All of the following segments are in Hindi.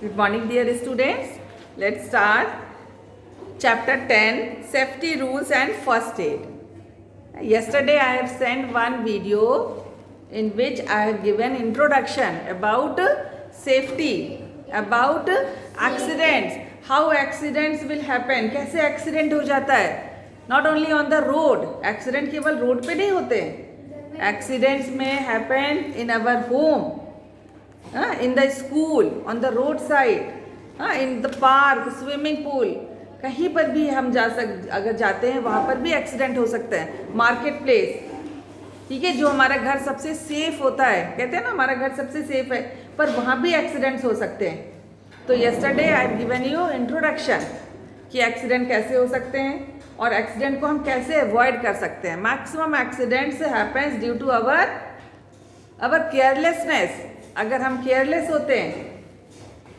Good morning, dear students. Let's start chapter 10, Safety Rules and First Aid. Yesterday I have sent one video in which I have given introduction about safety, about accidents, how accidents will happen, कैसे accident हो जाता है. Not only on the road, accident केवल road पे नहीं होते. Accidents may happen in our home, in the school, on the roadside, in the park, swimming pool, कहीं पर भी हम अगर जाते हैं वहाँ पर भी एक्सीडेंट हो सकता है. मार्केट प्लेस, ठीक है, जो हमारा घर सबसे सेफ होता है, कहते हैं ना हमारा घर सबसे सेफ है, पर वहाँ भी एक्सीडेंट्स हो सकते हैं. तो yesterday I have given you introduction कि एक्सीडेंट कैसे हो सकते हैं और एक्सीडेंट को हम कैसे अवॉइड कर सकते हैं. Maximum accidents happens due to our carelessness. अगर हम केयरलेस होते हैं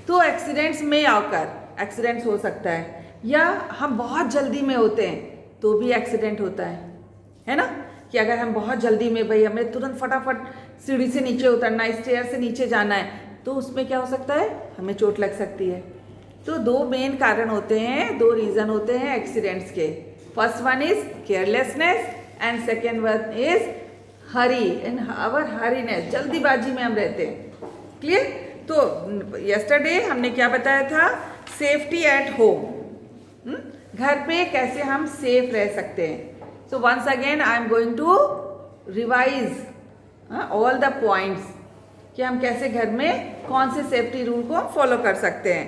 तो एक्सीडेंट्स में आकर एक्सीडेंट्स हो सकता है, या हम बहुत जल्दी में होते हैं तो भी एक्सीडेंट होता है ना. कि अगर हम बहुत जल्दी में, भाई हमें तुरंत फटाफट सीढ़ी से नीचे उतरना है, स्टेयर से नीचे जाना है, तो उसमें क्या हो सकता है, हमें चोट लग सकती है. तो दो मेन कारण होते हैं, दो रीज़न होते हैं एक्सीडेंट्स के. First one is carelessness and second one is hurry, in our hurriness, जल्दीबाजी में हम रहते हैं. क्लियर. तो येस्टरडे हमने क्या बताया था, सेफ्टी एट होम, घर पे कैसे हम सेफ रह सकते हैं. So once again I am going to revise all the points कि हम कैसे घर में कौन से सेफ्टी रूल को फॉलो कर सकते हैं.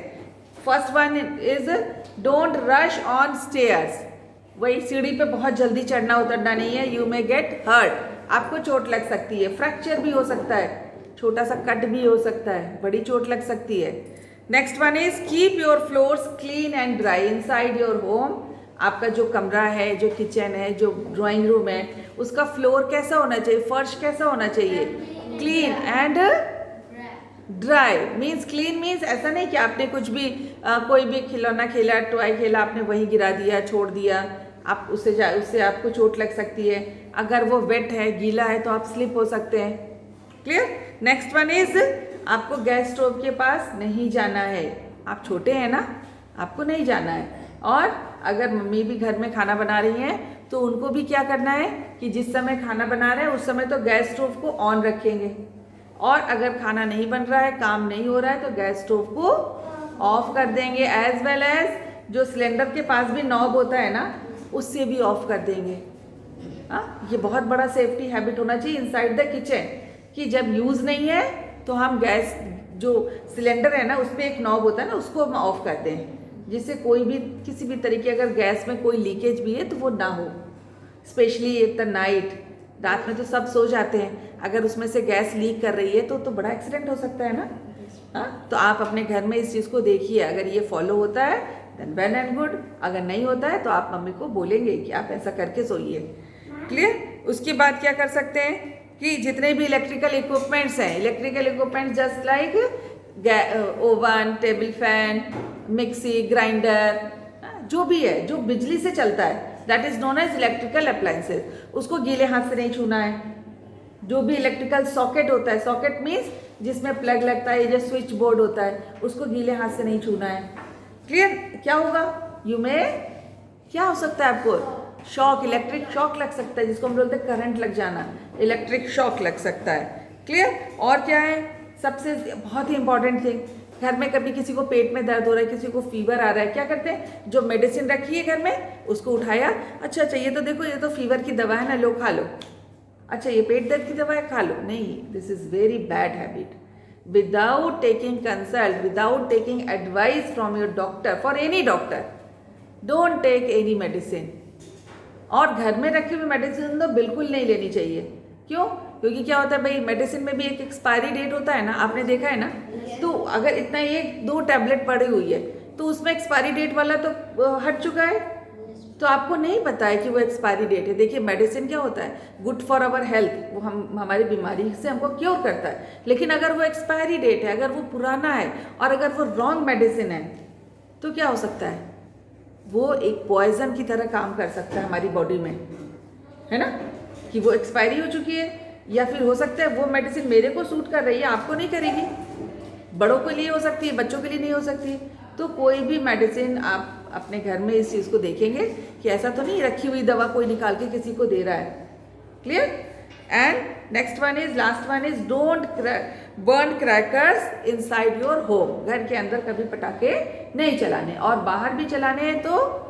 First one is don't rush on stairs. वही सीढ़ी पे बहुत जल्दी चढ़ना उतरना नहीं है. यू मे गेट हर्ट, आपको चोट लग सकती है, फ्रैक्चर भी हो सकता है, छोटा सा कट भी हो सकता है, बड़ी चोट लग सकती है. Next one is keep your floors clean and dry inside your home. आपका जो कमरा है, जो किचन है, जो ड्राइंग रूम है, उसका फ्लोर कैसा होना चाहिए, फर्श कैसा होना चाहिए, clean and dry. Means clean means ऐसा नहीं कि आपने कुछ भी कोई भी खिलौना खेला, टॉय खेला, आपने वहीं गिरा दिया, छोड़ दिया, आप उससे आपको चोट लग सकती है. अगर वो वेट है, गीला है, तो आप स्लिप हो सकते हैं. क्लियर. नेक्स्ट वन इज आपको गैस स्टोव के पास नहीं जाना है. आप छोटे हैं ना, आपको नहीं जाना है. और अगर मम्मी भी घर में खाना बना रही हैं तो उनको भी क्या करना है कि जिस समय खाना बना रहे हैं उस समय तो गैस स्टोव को ऑन रखेंगे, और अगर खाना नहीं बन रहा है, काम नहीं हो रहा है, तो गैस स्टोव को ऑफ कर देंगे. एज वेल एज जो सिलेंडर के पास भी नॉब होता है ना, उससे भी ऑफ कर देंगे. ये बहुत बड़ा सेफ्टी हैबिट होना चाहिए इनसाइड द किचन कि जब यूज़ नहीं है तो हम गैस जो सिलेंडर है ना, उस पर एक नॉब होता है ना, उसको हम ऑफ कर दें, जिससे कोई भी किसी भी तरीके अगर गैस में कोई लीकेज भी है तो वो ना हो. स्पेशली एट द नाइट, रात में तो सब सो जाते हैं, अगर उसमें से गैस लीक कर रही है तो बड़ा एक्सीडेंट हो सकता है ना. तो आप अपने घर में इस चीज़ को देखिए. अगर ये फॉलो होता है देन वेल एंड गुड. अगर नहीं होता है तो आप मम्मी को बोलेंगे कि आप ऐसा करके सोइए. क्लियर. उसके बाद क्या कर सकते हैं कि जितने भी इलेक्ट्रिकल इक्विपमेंट्स हैं, electrical equipments just like oven, table fan, mixie, grinder, जो भी है जो बिजली से चलता है, that is known as electrical appliances, उसको गीले हाथ से नहीं छूना है. जो भी इलेक्ट्रिकल सॉकेट होता है, सॉकेट मीन्स जिसमें प्लग लगता है, जो स्विच बोर्ड होता है, उसको गीले हाथ से नहीं छूना है. क्लियर. क्या होगा, यू में क्या हो सकता है, आपको शॉक, इलेक्ट्रिक शॉक लग सकता है, जिसको हम बोलते हैं करंट लग जाना, इलेक्ट्रिक शॉक लग सकता है. क्लियर. और क्या है, सबसे बहुत ही इंपॉर्टेंट थिंग, घर में कभी किसी को पेट में दर्द हो रहा है, किसी को फीवर आ रहा है, क्या करते हैं, जो मेडिसिन रखी है घर में उसको उठाया, अच्छा ये तो देखो, ये तो फीवर की दवा है ना, लो खा लो. अच्छा ये पेट दर्द की दवा है, खा लो. नहीं, this is very bad habit. Without taking consult, without taking advice from your doctor, for any doctor, don't take any medicine. और घर में रखी हुई मेडिसिन तो बिल्कुल नहीं लेनी चाहिए. क्यों? क्योंकि क्या होता है भाई, मेडिसिन में भी एक एक्सपायरी डेट होता है ना, आपने देखा है ना. तो अगर इतना 1-2 टैबलेट पड़ी हुई है तो उसमें एक्सपायरी डेट वाला तो हट चुका है, तो आपको नहीं पता है कि वो एक्सपायरी डेट है. देखिए मेडिसिन क्या होता है, गुड फॉर आवर हेल्थ, वो हमारी बीमारी से हमको क्योर करता है. लेकिन अगर वो एक्सपायरी डेट है, अगर वो पुराना है, और अगर वो रॉन्ग मेडिसिन है, तो क्या हो सकता है, वो एक पॉइजन की तरह काम कर सकता है हमारी बॉडी में, है ना, कि वो एक्सपायरी हो चुकी है. या फिर हो सकता है वो मेडिसिन मेरे को सूट कर रही है, आपको नहीं करेगी. बड़ों के लिए हो सकती है, बच्चों के लिए नहीं हो सकती। तो कोई भी मेडिसिन आप अपने घर में इस चीज़ को देखेंगे कि ऐसा तो नहीं रखी हुई दवा कोई निकाल के किसी को दे रहा है। Clear? And next one is, last one is, don't burn crackers inside your home. घर के अंदर कभी पटाखे नहीं चलाने, और बाहर भी चलाने हैं तो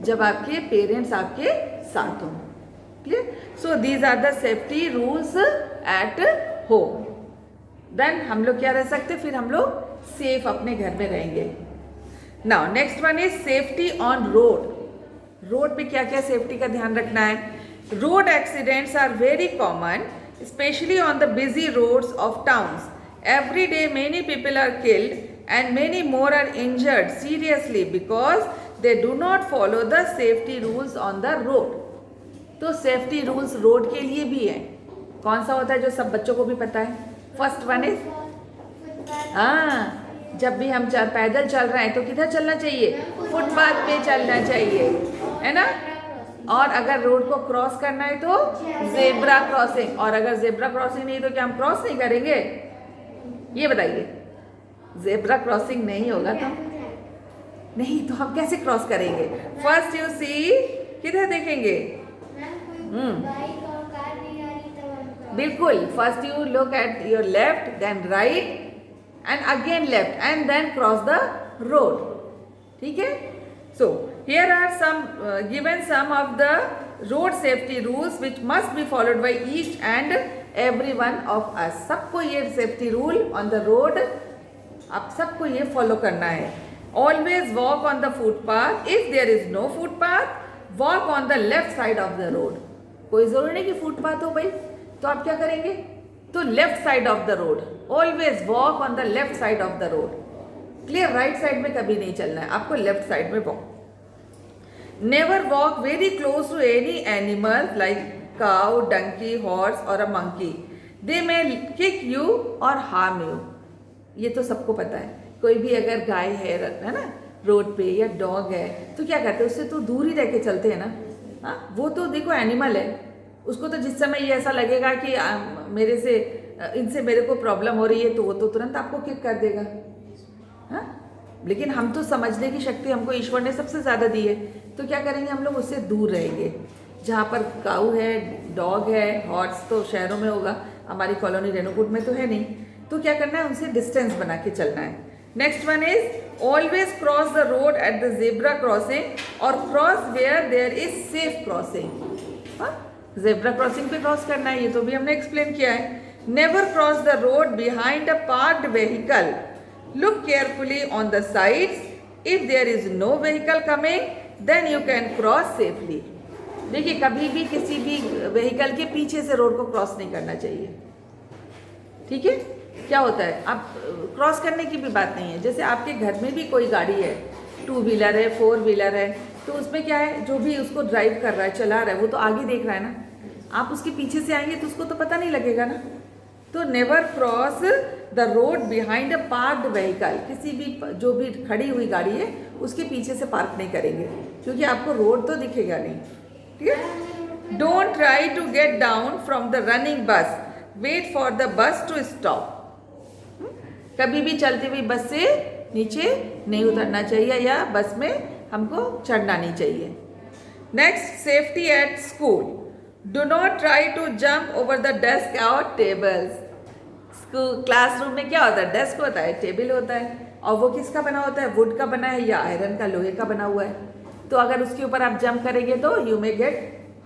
जब आपके पेरेंट्स आपके साथ हों। Clear? So these are the safety rules at home. Then हम लोग क्या रह सकते, फिर हम लोग सेफ अपने घर में रहेंगे। Now next one is safety on road. Road पे क्या क्या सेफ्टी का ध्यान रखना है? Road accidents are very common, especially on the busy roads of towns. Every day many people are killed and many more are injured seriously because they do not follow the safety rules on the road. तो सेफ्टी रूल्स रोड के लिए भी है। कौन सा होता है जो सब बच्चों को भी पता है? फर्स्ट वन इज, हाँ, जब भी हम पैदल चल रहे हैं तो किधर चलना चाहिए? फुटपाथ पे चलना चाहिए, है ना। और अगर रोड को क्रॉस करना है तो जेब्रा क्रॉसिंग, और अगर जेब्रा क्रॉसिंग नहीं तो क्या हम क्रॉस नहीं करेंगे? ये बताइए, जेब्रा क्रॉसिंग नहीं होगा तो नहीं तो हम कैसे क्रॉस करेंगे? फर्स्ट यू सी, किधर देखेंगे? बिल्कुल, first you look at your left, then right and again left and then cross the road. ठीक है? So here are some given some of the road safety rules which must be followed by each and every one of us. सबको ये safety rule on the road आप सबको ये follow करना है। Always walk on the footpath. If there is no footpath, walk on the left side of the road. कोई जरूरी नहीं कि फुटपाथ हो भाई, तो आप क्या करेंगे? तो left side of the road, always walk on the left side of the road. Clear? Right side में कभी नहीं चलना है, आपको लेफ्ट साइड में walk. Never walk very close to any animal like cow, donkey, horse or a monkey. They may kick you or harm you. ये तो सबको पता है। कोई भी अगर गाय है ना रोड पे, या डॉग है, तो क्या करते हैं? उससे तो दूर ही रह के चलते हैं ना। हाँ, वो तो देखो एनिमल है, उसको तो जिस समय ये ऐसा लगेगा कि मेरे से इनसे मेरे को प्रॉब्लम हो रही है तो वो तो तुरंत आपको किक कर देगा। हाँ, लेकिन हम तो समझने की शक्ति हमको ईश्वर ने सबसे ज़्यादा दी है, तो क्या करेंगे? हम लोग उससे दूर रहेंगे। जहाँ पर काऊ है, डॉग है, हॉर्स तो शहरों में होगा, हमारी कॉलोनी रेणुकूट में तो है नहीं। तो क्या करना है? उनसे डिस्टेंस बना के चलना है। Next one is always cross the road at the zebra crossing or cross where there is safe crossing. हाँ, जेब्रा क्रॉसिंग पे क्रॉस करना है, ये तो भी हमने एक्सप्लेन किया है। Never cross the road behind a parked vehicle. Look carefully on the sides. If there is no vehicle coming then you can cross safely. देखिए, कभी भी किसी भी व्हीकल के पीछे से रोड को क्रॉस नहीं करना चाहिए। ठीक है? क्या होता है, आप क्रॉस करने की भी बात नहीं है। जैसे आपके घर में भी कोई गाड़ी है, 2 व्हीलर है, 4 व्हीलर है, तो उसमें क्या है, जो भी उसको ड्राइव कर रहा है, चला रहा है, वो तो आगे देख रहा है ना। आप उसके पीछे से आएंगे तो उसको तो पता नहीं लगेगा ना। तो never cross the road behind a parked vehicle. किसी भी जो भी खड़ी हुई गाड़ी है उसके पीछे से पार्क नहीं करेंगे, क्योंकि आपको रोड तो दिखेगा नहीं। ठीक है? Don't try to get down from the running bus, wait for the bus to stop. कभी भी चलती हुई बस से नीचे नहीं उतरना चाहिए, या बस में हमको चढ़ना नहीं चाहिए। Next, safety at school. Do not try to jump over the desk और टेबल्स। स्कूल क्लासरूम में क्या होता है? डेस्क होता है, टेबल होता है, और वो किसका बना होता है? वुड का बना है या आयरन का, लोहे का बना हुआ है। तो अगर उसके ऊपर आप जंप करेंगे तो यू मे गेट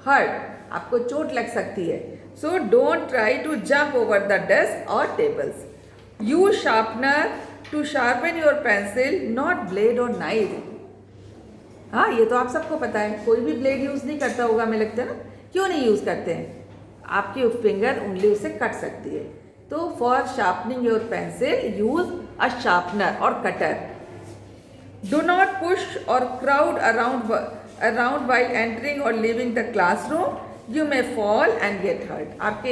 हर्ट, आपको चोट लग सकती है। So don't try to jump over the desk और tables. Use sharpener to sharpen your pencil, not blade or knife. हाँ, ये तो आप सबको पता है, कोई भी ब्लेड यूज़ नहीं करता होगा, हमें लगता है ना। क्यों नहीं यूज़ करते हैं? आपकी फिंगर उंगली उससे कट सकती है। तो for sharpening your pencil use a sharpener और कटर। डू नॉट पुश और क्राउड अराउंड while एंटरिंग और leaving the classroom, you may fall and get hurt. आपके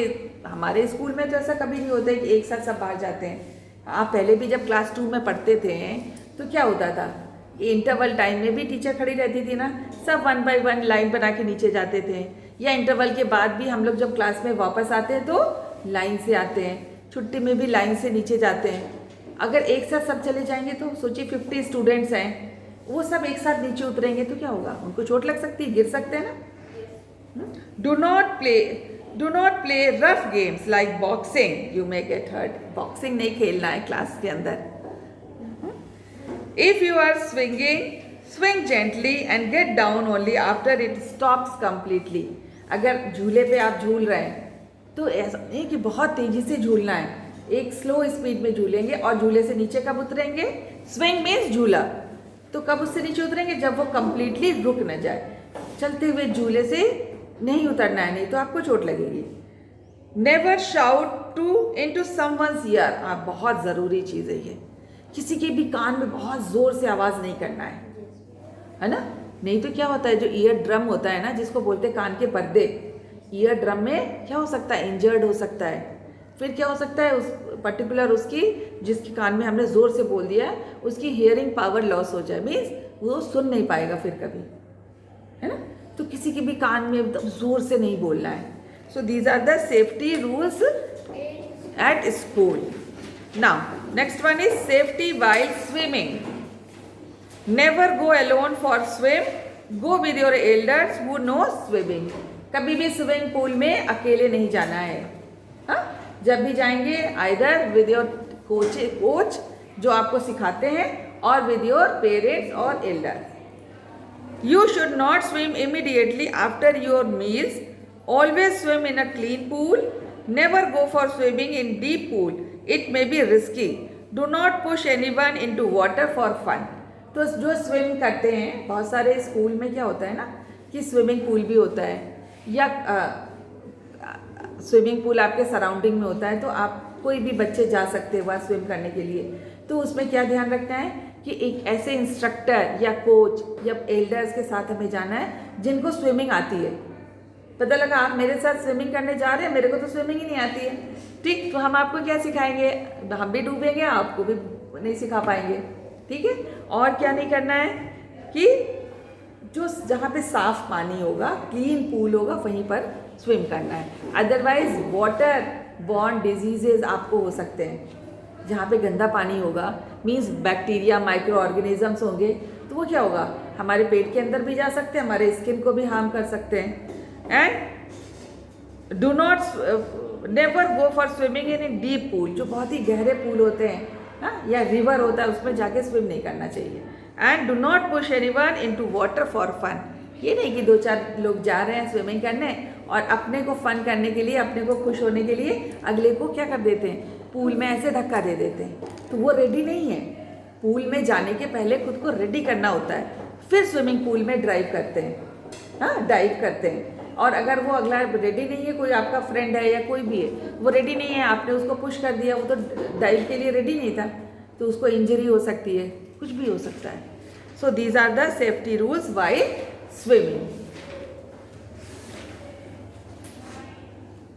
हमारे स्कूल में तो ऐसा कभी नहीं होता है कि एक साथ सब बाहर जाते हैं। आप पहले भी जब क्लास 2 में पढ़ते थे तो क्या होता था, इंटरवल टाइम में भी टीचर खड़ी रहती थी ना, सब 1 by 1 लाइन बना के नीचे जाते थे, या इंटरवल के बाद भी हम लोग जब क्लास में वापस आते हैं तो लाइन से आते हैं, छुट्टी में भी लाइन से नीचे जाते हैं। अगर एक साथ सब चले जाएंगे तो सोचिए 50 स्टूडेंट्स हैं, वो सब एक साथ नीचे उतरेंगे तो क्या होगा, उनको चोट लग सकती है, गिर सकते हैं ना। Do not play rough games like boxing, you may get hurt. Boxing नहीं खेलना है क्लास के अंदर। If you are swinging, swing gently and get down only after it stops completely. अगर झूले पे आप झूल रहे हैं तो ऐसा नहीं कि बहुत तेजी से झूलना है, एक स्लो स्पीड में झूलेंगे और झूले से नीचे कब उतरेंगे, स्विंग मीन्स झूला, तो कब उससे नीचे उतरेंगे, जब वो कंप्लीटली रुक न जाए। चलते हुए झूले से नहीं उतरना है, नहीं तो आपको चोट लगेगी। Never shout to into someone's ear, हाँ बहुत ज़रूरी चीज़ है ये, किसी के भी कान में बहुत ज़ोर से आवाज़ नहीं करना है ना। नहीं तो क्या होता है, जो ईयर ड्रम होता है ना, जिसको बोलते हैं कान के पर्दे, ईयर ड्रम में क्या हो सकता है, इंजर्ड हो सकता है। फिर क्या हो सकता है, उस पर्टिकुलर उसकी जिसके कान में हमने ज़ोर से बोल दिया है उसकी हियरिंग पावर लॉस हो जाए, मीन्स वो सुन नहीं पाएगा फिर कभी, है ना। तो किसी के भी कान में एकदम ज़ोर से नहीं बोलना है। So these are the safety rules at school. Now next one is safety while swimming. Never go alone for swim, go with your elders who know swimming. कभी भी स्विमिंग पूल में अकेले नहीं जाना है, हाँ। जब भी जाएंगे आइदर विद योर कोच जो आपको सिखाते हैं, और विद योर पेरेंट्स और elders. You should not swim immediately after your meals, always swim in a clean pool, never go for swimming in deep pool, it may be risky, do not push anyone into water for fun. तो जो स्विम करते हैं, बहुत सारे स्कूल में क्या होता है ना कि स्विमिंग पूल भी होता है, या स्विमिंग पूल आपके सराउंडिंग में होता है, तो आप कोई भी बच्चे जा सकते हैं वहाँ स्विम करने के लिए। तो उसमें क्या ध्यान रखना है कि एक ऐसे इंस्ट्रक्टर या कोच या एल्डर्स के साथ हमें जाना है जिनको स्विमिंग आती है। पता लगा आप मेरे साथ स्विमिंग करने जा रहे हैं, मेरे को तो स्विमिंग ही नहीं आती है, ठीक, तो हम आपको क्या सिखाएंगे, हम भी डूबेंगे, आपको भी नहीं सिखा पाएंगे, ठीक है। और क्या नहीं करना है कि जो जहाँ पे साफ पानी होगा, क्लीन पूल होगा, वहीं पर स्विम करना है। अदरवाइज वाटर बॉर्न डिजीजेज आपको हो सकते हैं। जहाँ पे गंदा पानी होगा मीन्स बैक्टीरिया, माइक्रो ऑर्गेनिजम्स होंगे, तो वो क्या होगा, हमारे पेट के अंदर भी जा सकते हैं, हमारे स्किन को भी हार्म कर सकते हैं। And do not never go for swimming in a deep pool, जो बहुत ही गहरे पूल होते हैं, हाँ, या रिवर होता है, उसमें जाके स्विम नहीं करना चाहिए। And do not push anyone into water for fun, ये नहीं कि 2-4 लोग जा रहे हैं स्विमिंग करने और अपने को फन करने के लिए, अपने को खुश होने के लिए अगले को क्या कर देते हैं, पूल में ऐसे धक्का दे देते हैं, तो वो रेडी नहीं है। पूल में जाने के पहले खुद को रेडी करना होता है, फिर स्विमिंग पूल में ड्राइव करते हैं, हाँ डाइव करते हैं। और अगर वो अगला रेडी नहीं है, कोई आपका फ्रेंड है या कोई भी है, वो रेडी नहीं है, आपने उसको पुश कर दिया, वो तो डाइव के लिए रेडी नहीं था, तो उसको इंजरी हो सकती है, कुछ भी हो सकता है। So these are the safety rules while swimming.